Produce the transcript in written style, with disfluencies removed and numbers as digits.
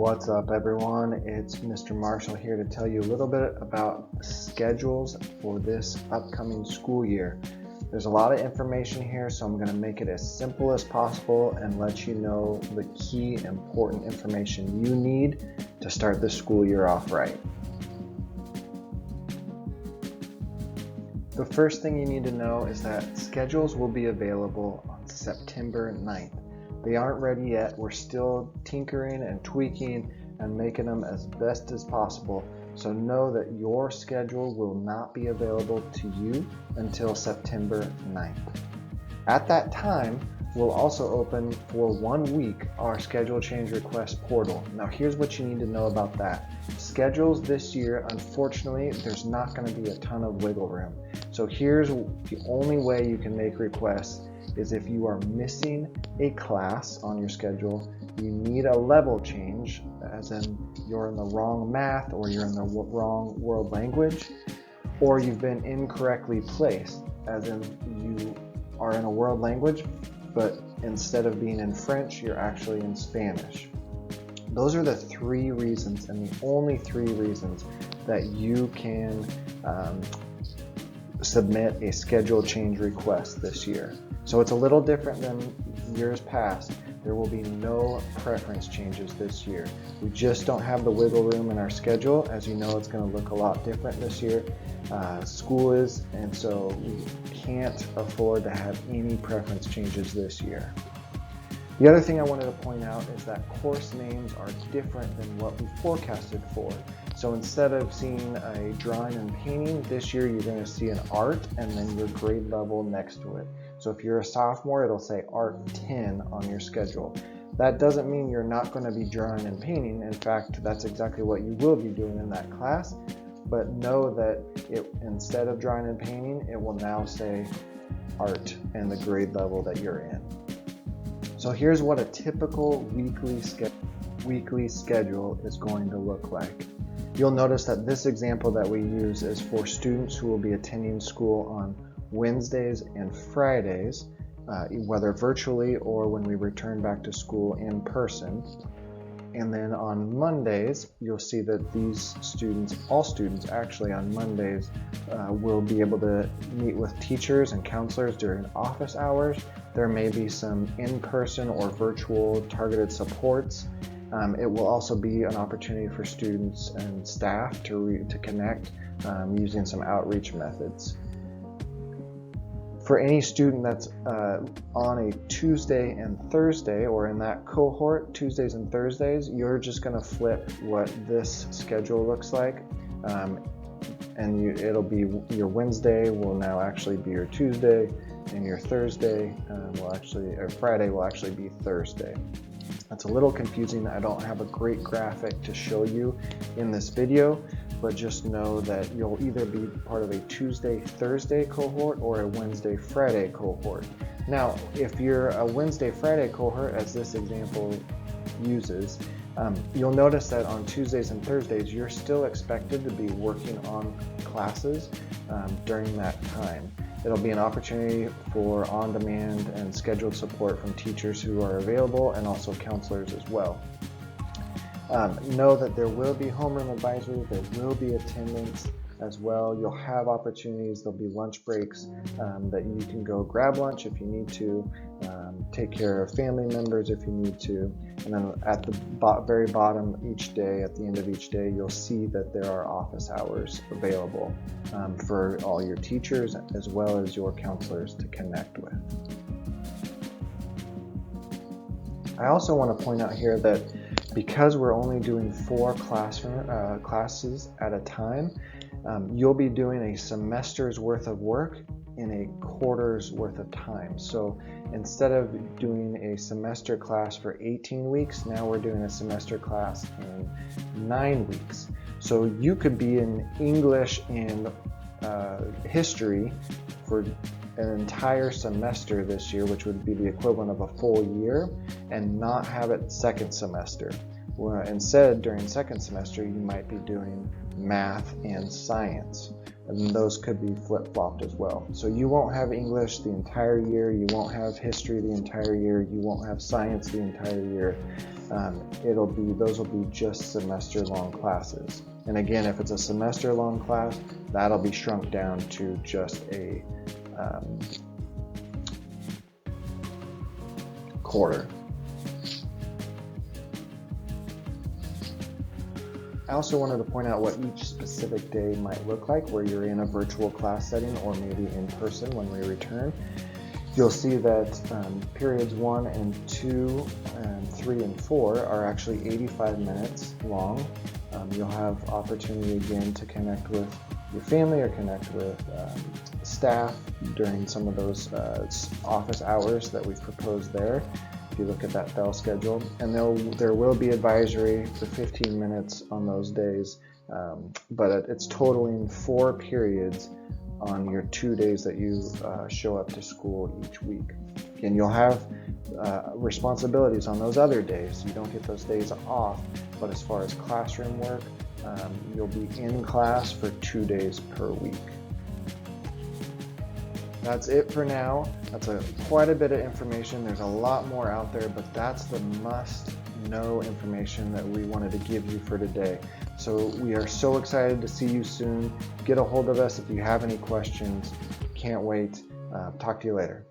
What's up, everyone? It's Mr. Marshall here to tell you a little bit about schedules for this upcoming school year. There's a lot of information here, so I'm going to make it as simple as possible and let you know the key important information you need to start the school year off right. The first thing you need to know is that schedules will be available on September 9th. They aren't ready yet. We're still tinkering and tweaking and making them as best as possible. So know that your schedule will not be available to you until September 9th. At that time, we'll also open for 1 week our schedule change request portal. Now here's what you need to know about that. Schedules this year, unfortunately, there's not going to be a ton of wiggle room. So here's the only way you can make requests is if you are missing a class on your schedule, you need a level change, as in you're in the wrong math or you're in the wrong world language, or you've been incorrectly placed, as in you are in a world language, but instead of being in French, you're actually in Spanish. Those are the 3 reasons, and the only 3 reasons that you can submit a schedule change request this year. So it's a little different than years past. There will be no preference changes this year. We just don't have the wiggle room in our schedule. As you know, it's going to look a lot different this year. School is, and so we can't afford to have any preference changes this year. The other thing I wanted to point out is that course names are different than what we forecasted for. So instead of seeing a drawing and painting, this year you're going to see an art and then your grade level next to it. So if you're a sophomore, it'll say Art 10 on your schedule. That doesn't mean you're not going to be drawing and painting. In fact, that's exactly what you will be doing in that class. But know that instead of drawing and painting, it will now say Art and the grade level that you're in. So here's what a typical weekly schedule is going to look like. You'll notice that this example that we use is for students who will be attending school on Wednesdays and Fridays, whether virtually or when we return back to school in person. And then on Mondays, you'll see that these students, all students actually on Mondays, will be able to meet with teachers and counselors during office hours. There may be some in-person or virtual targeted supports. It will also be an opportunity for students and staff to connect using some outreach methods. For any student that's on a Tuesday and Thursday, or in that cohort, Tuesdays and Thursdays, you're just going to flip what this schedule looks like. And it'll be your Wednesday will now actually be your Tuesday, and your Thursday Friday will actually be Thursday. That's a little confusing. I don't have a great graphic to show you in this video, but just know that you'll either be part of a Tuesday-Thursday cohort or a Wednesday-Friday cohort. Now, if you're a Wednesday-Friday cohort, as this example uses, you'll notice that on Tuesdays and Thursdays, you're still expected to be working on classes during that time. It'll be an opportunity for on-demand and scheduled support from teachers who are available and also counselors as well. Know that there will be homeroom advisory, there will be attendance as well. You'll have opportunities, there'll be lunch breaks that you can go grab lunch if you need to, take care of family members if you need to, and then at the very bottom each day, at the end of each day, you'll see that there are office hours available for all your teachers as well as your counselors to connect with. I also want to point out here that because we're only doing 4 classes at a time, you'll be doing a semester's worth of work in a quarter's worth of time. So instead of doing a semester class for 18 weeks, now we're doing a semester class in 9 weeks. So you could be in English and history for an entire semester this year, which would be the equivalent of a full year, and not have it second semester. Where instead, during second semester, you might be doing math and science, and those could be flip-flopped as well. So you won't have English the entire year, you won't have history the entire year, you won't have science the entire year. those will be just semester-long classes. And again, if it's a semester-long class, that'll be shrunk down to just a quarter. I also wanted to point out what each specific day might look like, where you're in a virtual class setting or maybe in person when we return. You'll see that periods 1 and 2 and 3 and 4 are actually 85 minutes long. You'll have opportunity again to connect with your family or connect with staff during some of those office hours that we've proposed there. If you look at that bell schedule, and there will be advisory for 15 minutes on those days, but it's totaling 4 periods on your 2 days that you show up to school each week. And you'll have responsibilities on those other days. You don't get those days off, but as far as classroom work, you'll be in class for 2 days per week. That's it for now. That's quite a bit of information. There's a lot more out there, but that's the must-know information that we wanted to give you for today. So we are so excited to see you soon. Get a hold of us if you have any questions. Can't wait. Talk to you later.